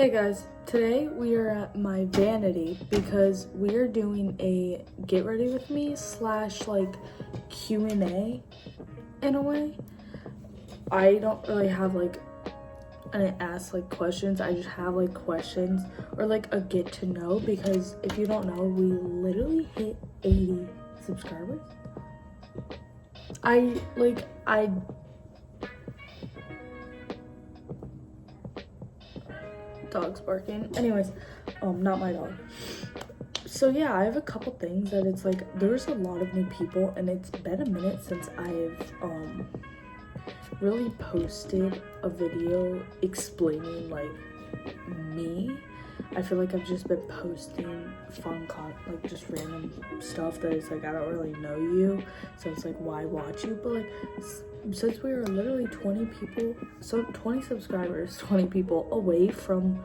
Hey guys, today we are at my vanity because we are doing a get ready with me / like Q&A in a way. I don't really have I didn't ask like questions, I just have like questions or like a get to know, because if you don't know, we literally hit 80 subscribers. Dog's barking. Anyways, not my dog. So yeah, I have a couple things that it's like there's a lot of new people and it's been a minute since I've really posted a video explaining like me. I feel like I've just been posting fun like just random stuff that is like I don't really know you, so it's like why watch you. But like since we are literally 20 people, so 20 subscribers, 20 people away from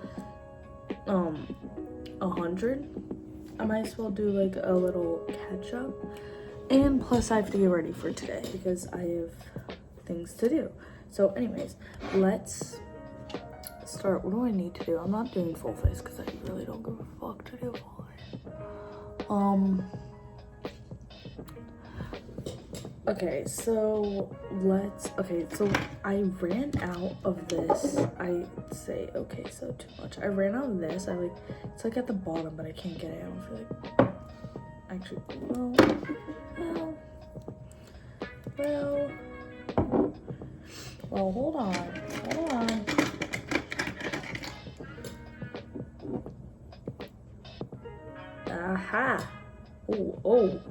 100, I might as well do like a little catch up. And plus I have to get ready for today because I have things to do. So anyways, let's start. What do I need to do? I'm not doing full face because I really don't give a fuck to do full face. Okay, so I ran out of this. I say, okay, so too much. I ran out of this. It's like at the bottom, but I can't get it. I don't feel like, actually, well, hold on. Aha. Oh,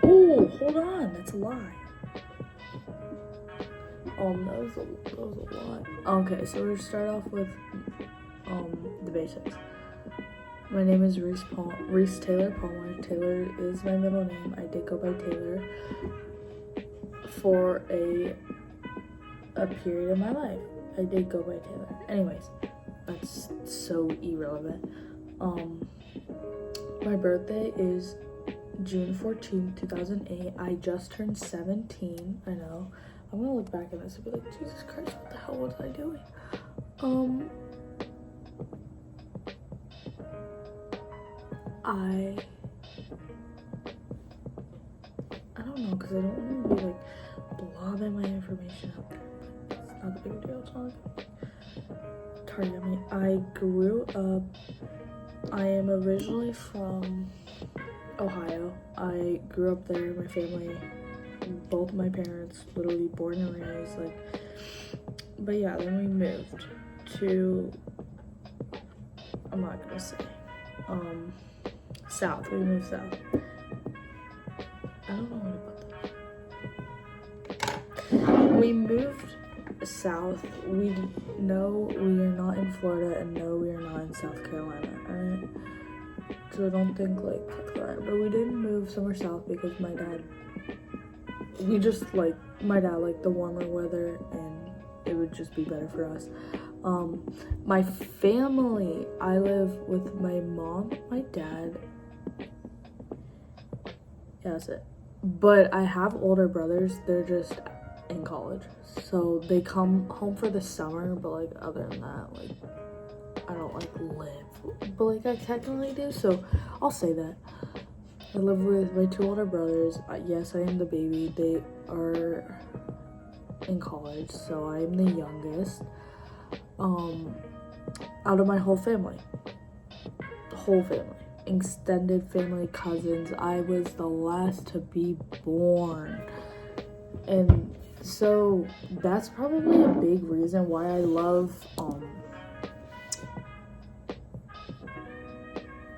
hold on, that's a lie. That was a lot. Okay, so we're gonna start off with the basics. My name is Reese Taylor Palmer. Taylor is my middle name. I did go by Taylor for a period of my life. I did go by Taylor. Anyways, that's so irrelevant. My birthday is June 14, 2008. I just turned 17. I know. I'm gonna look back at this and be like, Jesus Christ, what the hell was I doing? I don't know, because I don't want to be like blobbing my information out there, but it's not a big deal. It's not target me. I grew up, I am originally from Ohio. I grew up there. My family, both my parents, literally born and raised, but yeah, then we moved to, I'm not gonna say, south. We moved south. I don't know what about that. We moved south. We know we are not in Florida, and no, we are not in South Carolina, alright? So don't think like that's right. But we didn't move somewhere south because my dad liked the warmer weather and it would just be better for us. My family, I live with my mom, my dad. Yeah, that's it. But I have older brothers. They're just in college, so they come home for the summer, but like other than that, like I don't like live, but like I technically do, so I'll say that. I live with my two older brothers. Yes, I am the baby. They are in college, so I am the youngest. Out of my whole family. Extended family, cousins. I was the last to be born. And so that's probably a big reason why I love,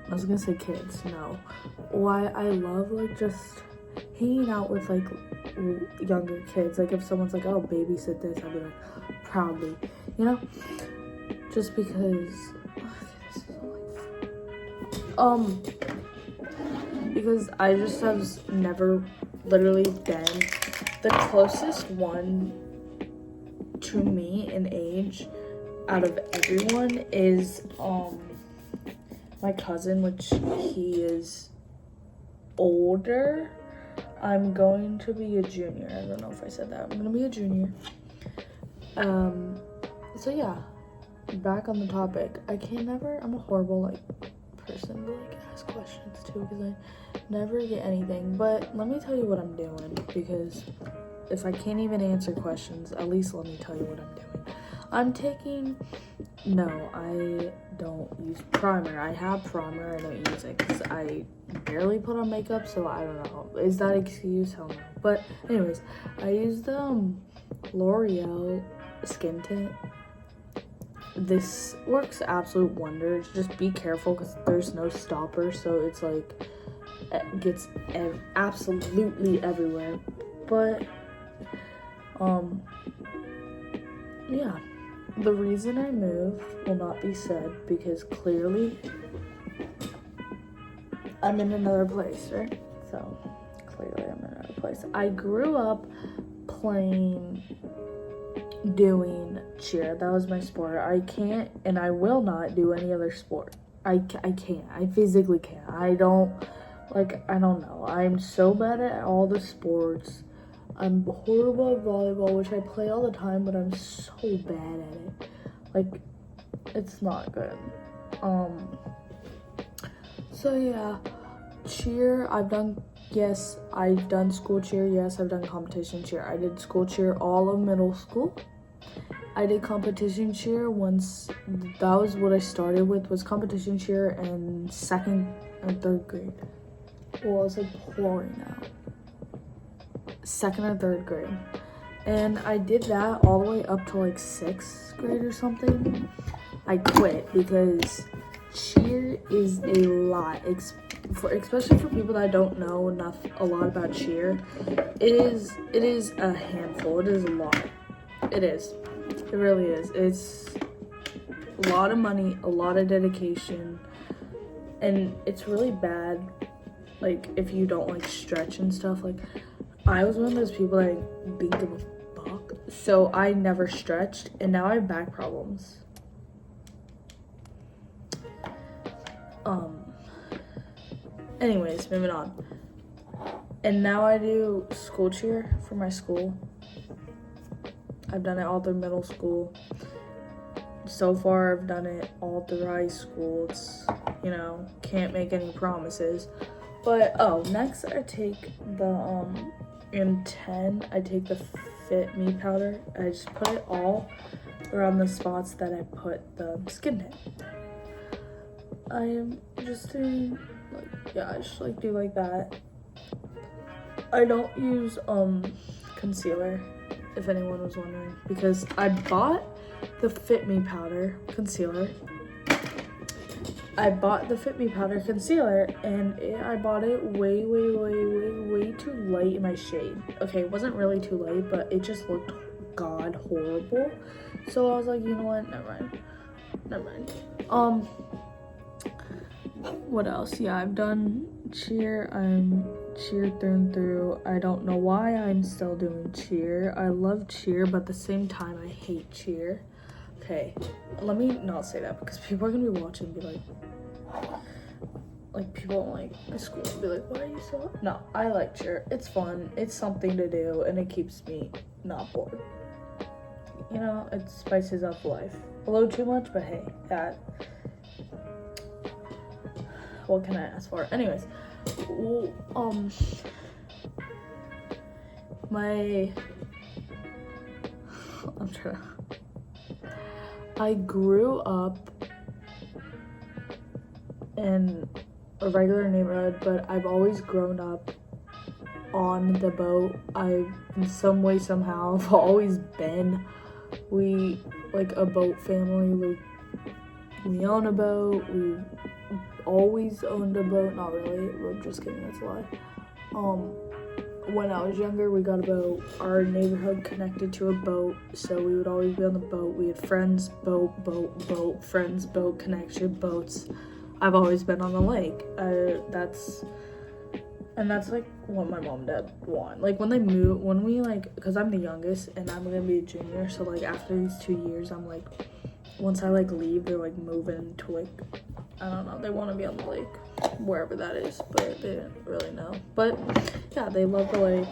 I was gonna say kids, no. Why I love like just hanging out with like younger kids. Like if someone's like, oh, babysit this, I'd be like, proudly, you know? Just because, because I just have never literally been the closest one to me in age out of everyone is, my cousin, which he is older. I'm going to be a junior. I don't know if I said that. I'm gonna be a junior. So yeah, back on the topic. I'm a horrible like person to like ask questions to because I never get anything. But let me tell you what I'm doing, because if I can't even answer questions, at least let me tell you what I'm doing. No, I don't use primer. I have primer, I don't use it because I barely put on makeup, so I don't know. Is that an excuse? Hell no. But anyways, I use the L'Oreal skin tint. This works absolute wonders. Just be careful because there's no stopper, so it's like it gets absolutely everywhere. But yeah, the reason I moved will not be said because clearly I'm in another place, right? So clearly I'm in another place. I grew up doing cheer. That was my sport. I can't and I will not do any other sport. I can't. I physically can't. I don't know. I'm so bad at all the sports. I'm horrible at volleyball, which I play all the time, but I'm so bad at it. Like, it's not good. So yeah, cheer, I've done school cheer, yes, I've done competition cheer. I did school cheer all of middle school. I did competition cheer once, that was what I started with, was competition cheer in 2nd and 3rd grade. Well, it's like pouring out. 2nd or 3rd grade. And I did that all the way up to like 6th grade or something. I quit because cheer is a lot, especially for people that don't know a lot about cheer. It is a handful. It is a lot. It is. It really is. It's a lot of money, a lot of dedication, and it's really bad, like, if you don't like stretch and stuff. Like, I was one of those people that didn't give a fuck, so I never stretched, and now I have back problems. Anyways, moving on. And now I do school cheer for my school. I've done it all through middle school. So far, I've done it all through high school. It's, can't make any promises. But, next I take the, in 10, I take the Fit Me powder. I just put it all around the spots that I put the skin tint. I am just doing, I just do like that. I don't use, concealer, if anyone was wondering, because I bought the Fit Me powder concealer. I bought the Fit Me powder concealer, and I bought it way too light in my shade. Okay, it wasn't really too light, but it just looked horrible. So I was like, you know what, never mind. What else? Yeah, I've done cheer. I'm cheer through and through. I don't know why I'm still doing cheer. I love cheer, but at the same time, I hate cheer. Okay, let me not say that because people are gonna be watching and be like people at my school will be like, why are you so? No, I like cheer. It's fun. It's something to do, and it keeps me not bored. It spices up life. A little too much, but hey, what can I ask for? Anyways, I grew up in a regular neighborhood, but I've always grown up on the boat. In some way, somehow, I've always been, a boat family. We own a boat, we always owned a boat. Not really, I'm just kidding, that's a lie. When I was younger, we got a boat. Our neighborhood connected to a boat, so we would always be on the boat. We had friends, boat, friends, boat, connection, boats. I've always been on the lake. That's what my mom and dad want. Because I'm the youngest and I'm gonna be a junior, so after these 2 years, I'm once I leave, they're moving to I don't know, they want to be on the lake, wherever that is, but they didn't really know. But yeah, they love the lake.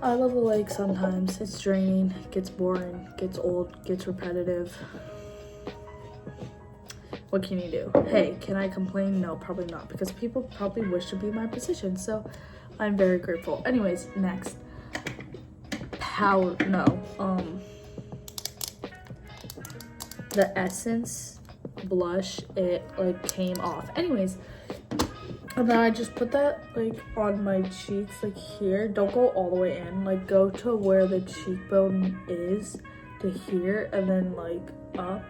I love the lake sometimes. It's draining, gets boring, gets old, gets repetitive. what can you do? Hey, can I complain? No, probably not, because people probably wish to be in my position, so I'm very grateful. Anyways, next. The Essence blush, it like came off. Anyways, and then I just put that like on my cheeks, like here. Don't go all the way in, like go to where the cheekbone is to here, and then like up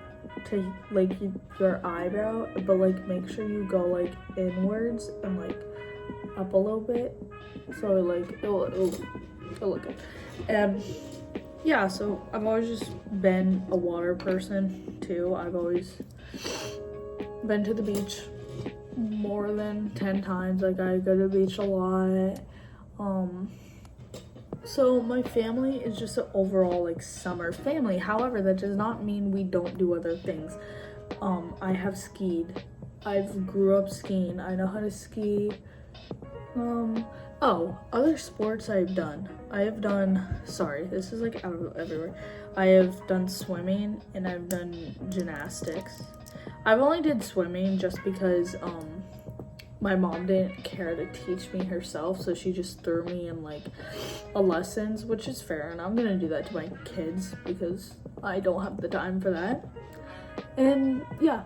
to like your eyebrow, but like make sure you go like inwards and like up a little bit, so like it'll look good. And yeah, so I've always just been a water person too. I've always been to the beach more than 10 times. Like I go to the beach a lot. So my family is just an overall like summer family. However, that does not mean we don't do other things. I have skied. I've grew up skiing. I know how to ski. Other sports I've done. Sorry, this is like out of everywhere. I have done swimming and I've done gymnastics. I've only did swimming just because my mom didn't care to teach me herself, so she just threw me in like lessons, which is fair, and I'm gonna do that to my kids because I don't have the time for that. And yeah,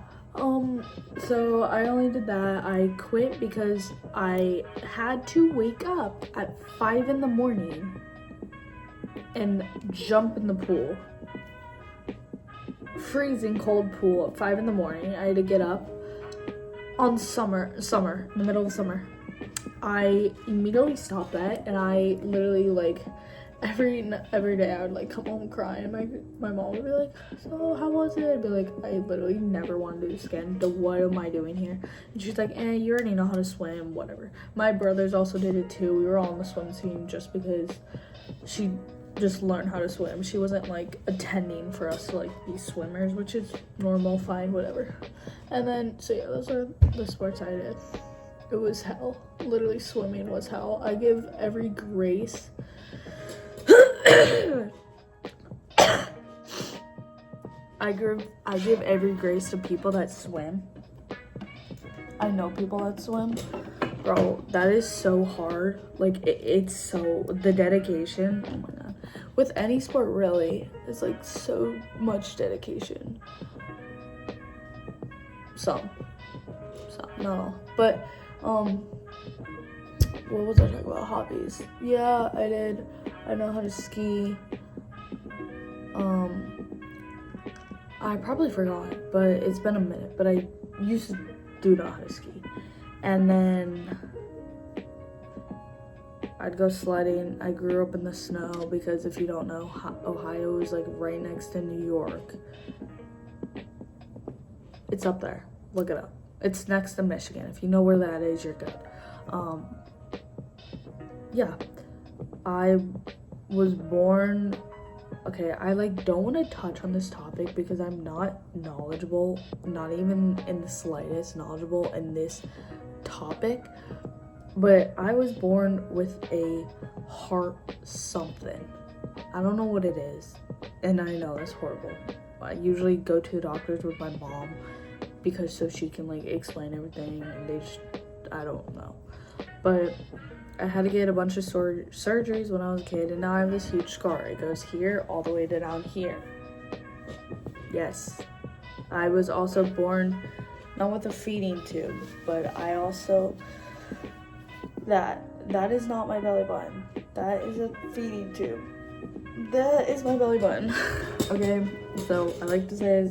so I only did that. I quit because I had to wake up at 5 in the morning and jump in the pool. Freezing cold pool at 5 in the morning. I had to get up on summer, in the middle of summer. I immediately stopped that, and I literally like every day I would like come home crying. My mom would be like, so how was it? I'd be like, I literally never want to do this again. What am I doing here? And she's like, you already know how to swim, whatever. My brothers also did it too. We were all on the swim team just because she just learned how to swim. She wasn't like attending for us to like be swimmers, which is normal, fine, whatever. And then, so yeah, those are the sports I did. It was hell. Literally swimming was hell. I give every grace I give every grace to people that swim. I know people that swim. Bro, that is so hard. Like, it's so, the dedication, oh my god. With any sport, really, it's like so much dedication. Some, not all. But, what was I talking about? Hobbies. Yeah, I know how to ski. I probably forgot, but it's been a minute, but I used to do know how to ski. And then I'd go sledding. I grew up in the snow because if you don't know, Ohio is like right next to New York. It's up there. Look it up. It's next to Michigan. If you know where that is, you're good. Yeah. I was born, okay, I like don't want to touch on this topic because I'm not knowledgeable, not even in the slightest knowledgeable in this topic, but I was born with a heart something. I don't know what it is, and I know it's horrible. I usually go to the doctors with my mom because so she can like explain everything, and they just, I don't know, but I had to get a bunch of surgeries when I was a kid, and now I have this huge scar. It goes here all the way to down here. Yes. I was also born not with a feeding tube, but I also, that is not my belly button. That is a feeding tube. That is my belly button. Okay, so I like to say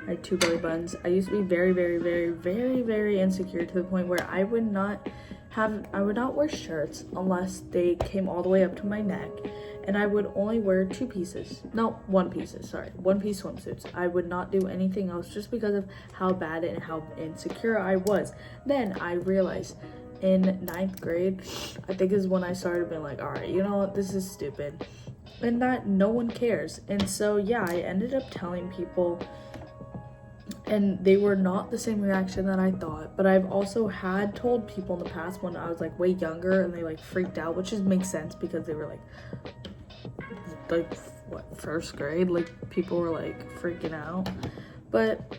I had 2 belly buttons. I used to be very, very, very, very, very insecure to the point where I would not wear shirts unless they came all the way up to my neck, and I would only wear 1 piece swimsuits. I would not do anything else just because of how bad and how insecure I was. Then I realized in 9th grade, I think is when I started being like, all right, you know what, this is stupid, and that no one cares. And so yeah, I ended up telling people, and they were not the same reaction that I thought. But I've also had told people in the past when I was like way younger and they like freaked out, which just makes sense because they were like what, 1st grade, like people were like freaking out. But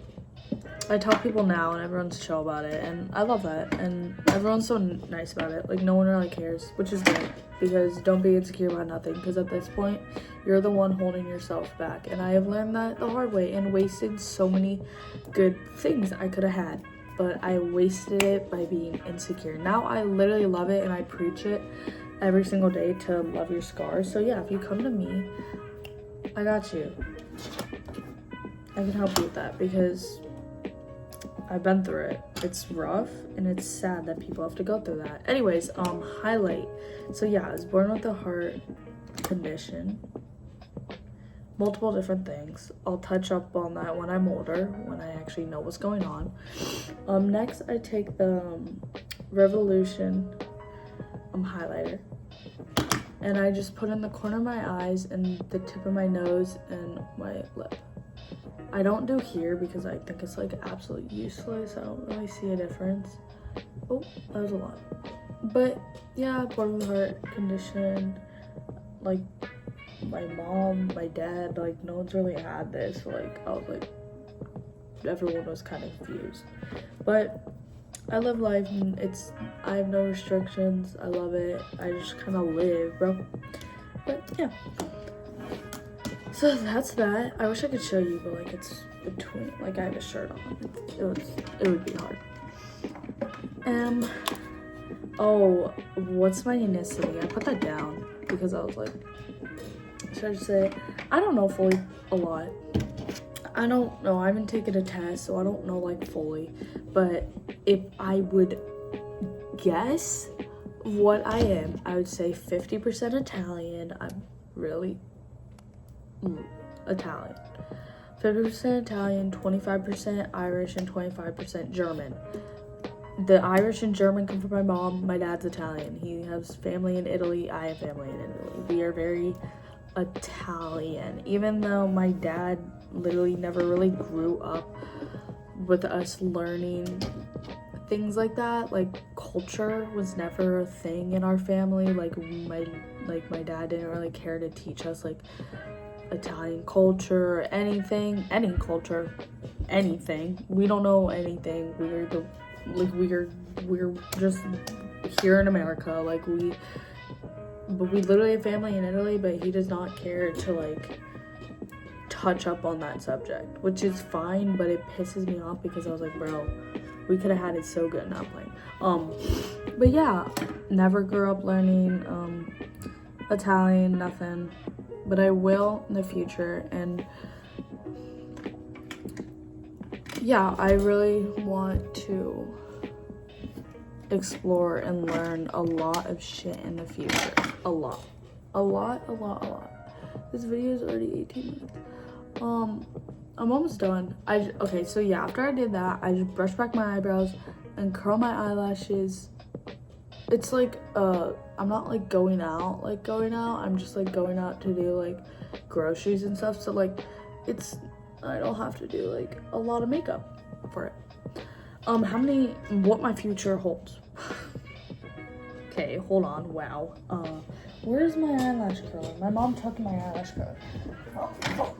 I tell people now and everyone's chill about it, and I love that, and everyone's so nice about it. Like, no one really cares, which is good, because don't be insecure about nothing, because at this point you're the one holding yourself back. And I have learned that the hard way and wasted so many good things I could have had, but I wasted it by being insecure. Now I literally love it, and I preach it every single day to love your scars. So yeah, if you come to me, I got you. I can help you with that, because I've been through it. It's rough, and it's sad that people have to go through that. Anyways, highlight. So yeah, I was born with a heart condition. Multiple different things. I'll touch up on that when I'm older, when I actually know what's going on. Next, I take the Revolution highlighter, and I just put in the corner of my eyes and the tip of my nose and my lip. I don't do here because I think it's like absolutely useless. I don't really see a difference. Oh, that was a lot. But yeah, born with a heart condition. Like, my mom, my dad, like, no one's really had this. So, like, I was like, everyone was kind of confused. But I live life, and I have no restrictions. I love it. I just kind of live, bro. But yeah. So that's that. I wish I could show you, but like it's between, like I have a shirt on. It would be hard. Oh, what's my ethnicity? I put that down because I was like, should I just say, I don't know fully a lot. I don't know. I haven't taken a test, so I don't know like fully. But if I would guess what I am, I would say 50% Italian. I'm really Italian. 50% Italian, 25% Irish, and 25% German. The Irish and German come from my mom. My dad's Italian. He has family in Italy. I have family in Italy. We are very Italian. Even though my dad literally never really grew up with us learning things like that. Like, culture was never a thing in our family. Like my dad didn't really care to teach us like Italian culture or anything, any culture, anything. We don't know anything. We're just here in America. Like, but we literally have family in Italy, but he does not care to like touch up on that subject, which is fine, but it pisses me off because I was like, bro, we could have had it so good not playing. But yeah, never grew up learning Italian, nothing. But I will in the future, and yeah, I really want to explore and learn a lot of shit in the future. A lot. This video is already 18 minutes. I'm almost done. Okay, so yeah, after I did that, I just brushed back my eyebrows and curl my eyelashes. It's like, I'm not like going out, I'm just like going out to do like groceries and stuff. So like, I don't have to do like a lot of makeup for it. What my future holds. Okay, hold on, wow. Where's my eyelash curler? My mom took my eyelash curler. Oh.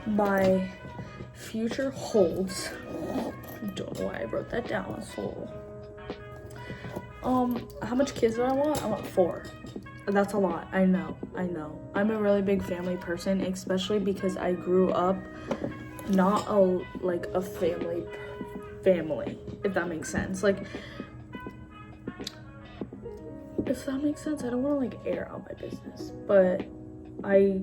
My future holds, don't know why I wrote that down, that's a little. How much kids do I want? I want 4. That's a lot. I know. I'm a really big family person, especially because I grew up not a family, if that makes sense. Like, if that makes sense, I don't want to like air out my business, but I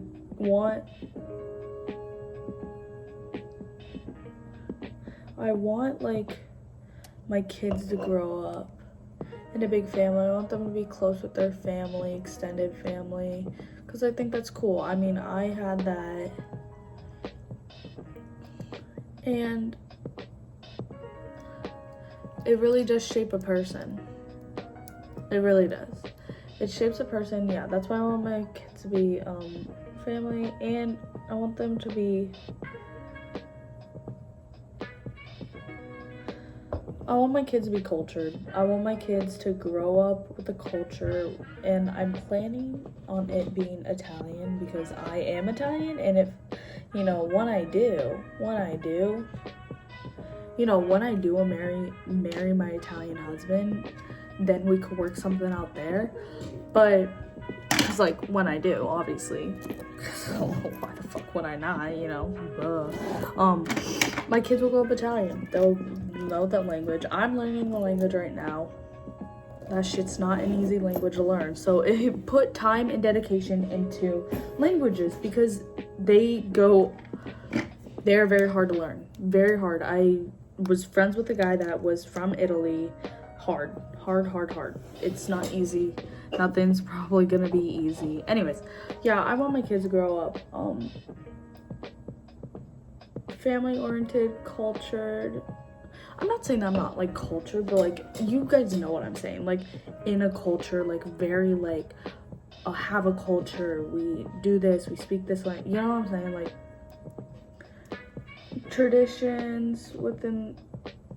want like my kids to grow up in a big family. I want them to be close with their family, extended family, because I think that's cool. I mean, I had that, and it really does shape a person. It really does. It shapes a person. Yeah, that's why I want my kids to be family, and I want them to be, I want my kids to be cultured. I want my kids to grow up with the culture, and I'm planning on it being Italian because I am Italian, and if, you know, when I do, you know, when I do marry my Italian husband, then we could work something out there. But it's like, when I do, obviously, so why the fuck would I not, you know? My kids will grow up Italian. They'll know that language. I'm learning the language right now. That shit's not an easy language to learn. So put time and dedication into languages, because they're very hard to learn. Very hard. I was friends with a guy that was from Italy. Hard. It's not easy. Nothing's probably gonna be easy. Anyways, yeah, I want my kids to grow up family-oriented, cultured. I'm not saying that I'm not, like, cultured, but, like, you guys know what I'm saying. Like, in a culture, like, very, like, have a culture. We do this, we speak this way. You know what I'm saying? Like, traditions within,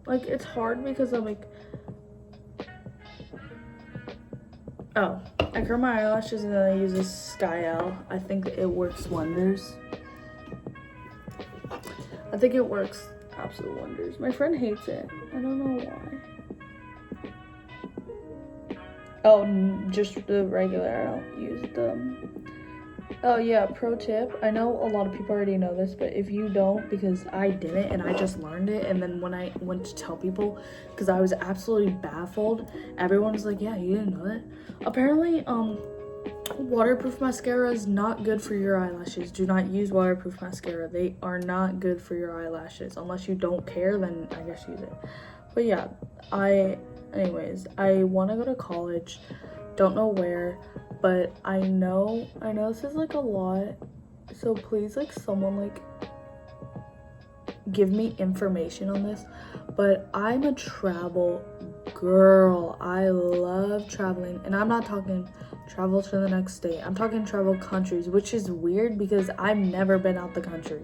like, it's hard because I'm, like, oh, I curl my eyelashes and then I use this Sky L. I think it works wonders. I think it works absolute wonders. My friend hates it. I don't know why. Oh, just the regular. I don't use them. Oh yeah, pro tip. I know a lot of people already know this, but if you don't, because I didn't and I just learned it, and then when I went to tell people, because I was absolutely baffled, everyone was like, yeah, you didn't know that? Apparently, waterproof mascara is not good for your eyelashes. Do not use waterproof mascara. They are not good for your eyelashes. Unless you don't care, then I guess use it. But yeah, anyways, I want to go to college. Don't know where, but I know this is like a lot. So please, like, someone, like, give me information on this. But I'm a travel girl. I love traveling, and I'm not talking travel to the next state. I'm talking travel countries, which is weird because I've never been out the country.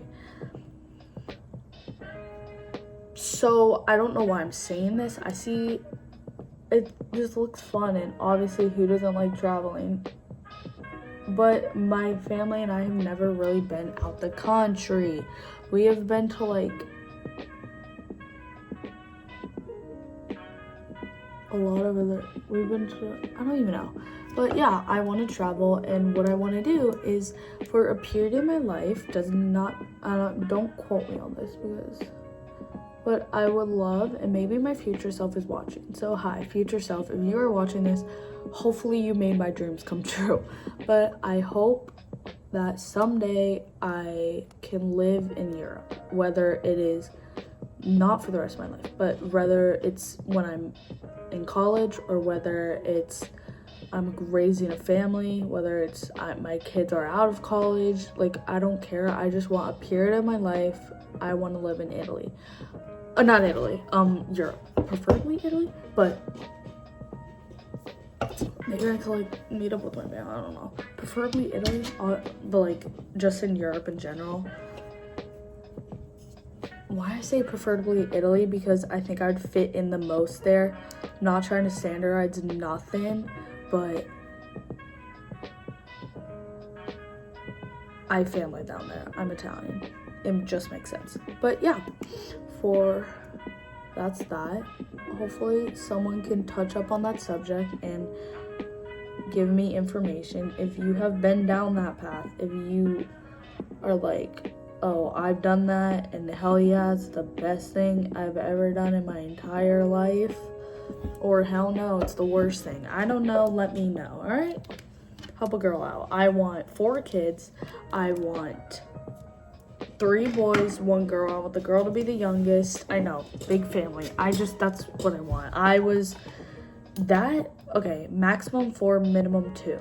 So I don't know why I'm saying this. I see it just looks fun, and obviously who doesn't like traveling? But my family and I have never really been out the country. We have been to, like, a lot of other, we've been to, I don't even know. But yeah, I want to travel, and what I want to do is, for a period in my life, don't quote me on this, but I would love, and maybe my future self is watching. So hi, future self, if you are watching this, hopefully you made my dreams come true. But I hope that someday I can live in Europe, whether it is not for the rest of my life, but whether it's when I'm in college, or whether it's I'm raising a family, whether it's my kids are out of college. Like, I don't care. I just want a period of my life. I want to live in Italy. Not Italy, Europe. Preferably Italy, but maybe I could, like, meet up with my man. I don't know. Preferably Italy, but, like, just in Europe in general. Why I say preferably Italy? Because I think I'd fit in the most there. Not trying to standardize nothing, but I have family down there. I'm Italian. It just makes sense. But yeah, that's that. Hopefully someone can touch up on that subject and give me information. If you have been down that path, if you are like, oh, I've done that, and hell yeah, it's the best thing I've ever done in my entire life, or hell no, it's the worst thing. I don't know, let me know, all right? Help a girl out. I want 4 kids. I want 3 boys, 1 girl. I want the girl to be the youngest. I know, big family. That's what I want. Okay, maximum 4, minimum 2.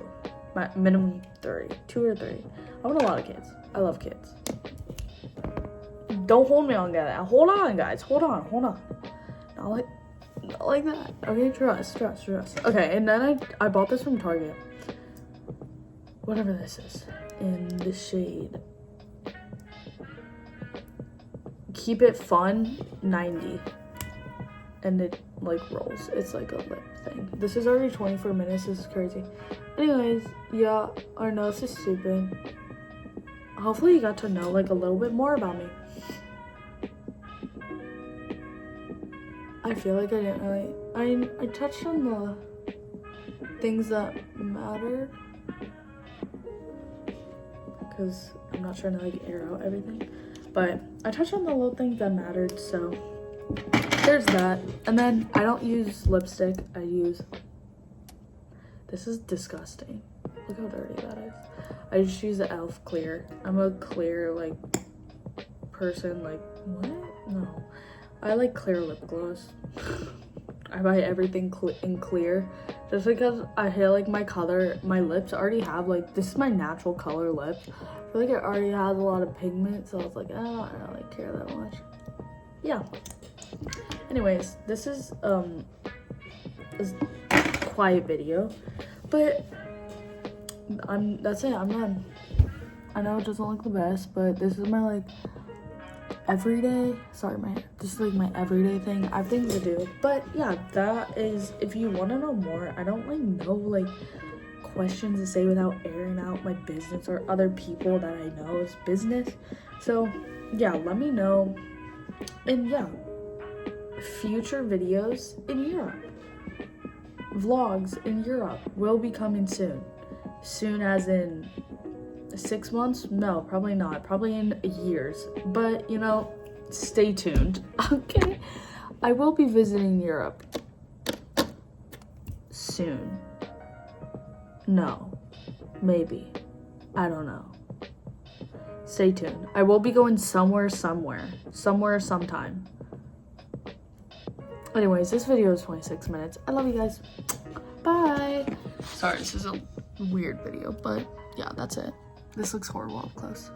Minimum 3. 2 or 3. I want a lot of kids. I love kids. Don't hold me on that. Hold on, guys. Hold on. Not like that. Okay, trust. Okay, and then I bought this from Target. Whatever this is. In the shade Keep It Fun 90. And it, like, rolls. It's like a lip thing. This is already 24 minutes. This is crazy. Anyways, yeah. Or no, this is stupid. hopefully you got to know like a little bit more about me. I feel like I didn't really, I touched on the things that mattered, because I'm not trying to like air out everything, but I touched on the little things that mattered, so there's that. And then I don't use lipstick, I use, this is disgusting, look how dirty that is. I just use the e.l.f. clear. I'm a clear like person, like what? No, I like clear lip gloss. I buy everything in clear just because I feel like my color, my lips already have like, this is my natural color lip. I feel like it already has a lot of pigment, so I was like, I don't really care that much. Yeah. Anyways, this is a quiet video, but that's it. I'm done. I know it doesn't look the best, but this is my like everyday, this is like my everyday thing. I have things to do, but yeah, that is, if you want to know more, I don't like know like questions to say without airing out my business or other people that I know's business. So yeah, let me know. And yeah, future videos in Europe, vlogs in Europe will be coming soon as in 6 months? No, probably not. Probably in years. But, you know, stay tuned. Okay? I will be visiting Europe soon. No. Maybe. I don't know. Stay tuned. I will be going somewhere sometime. Anyways, this video is 26 minutes. I love you guys. Bye. Sorry, this is a weird video, but yeah, that's it. This looks horrible up close.